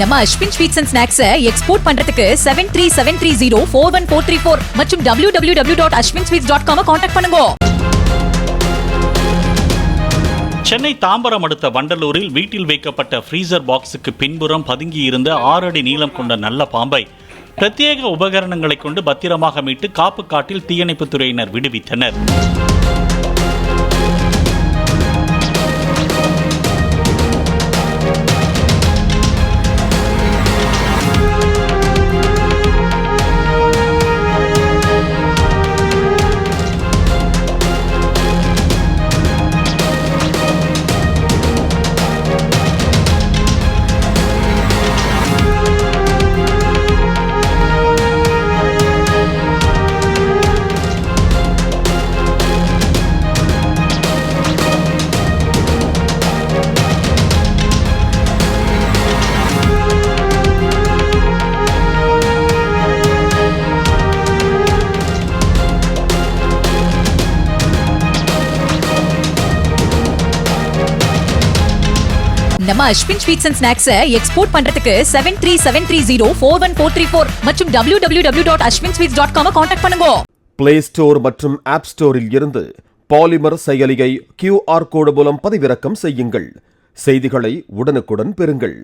நம்ம Ashwin sweets and snacks export பண்றதுக்கு 7373041434 மற்றும் www.ashwinsweets.com கான்டாக்ட் பண்ணுங்க. சென்னை தாம்பரம் அடுத்த வண்டலூரில் வீட்டில் வைக்கப்பட்ட ஃப்ரீசர் பாக்ஸுக்கு பின்புறம் பதுங்கியிருந்த 6 அடி நீளம் கொண்ட நல்ல பாம்பை பிரத்யேக உபகரணங்களை கொண்டு பத்திரமாக மீட்டு காப்பு காட்டில் தீயணைப்புத் துறையினர் விடுவித்தனர். நம்ம Ashwin sweets and snacks export பண்றதுக்கு 7373041434 மற்றும் www.ashwinsweets.com கான்டாக்ட் பண்ணுங்க. பிளே ஸ்டோர் மற்றும் ஆப் ஸ்டோரில் இருந்து பாலிமர் செயலியை QR கோடு மூலம் பதிவிறக்கம் செய்யுங்கள். செய்திகளை உடனுக்குடன் பெறுங்கள்.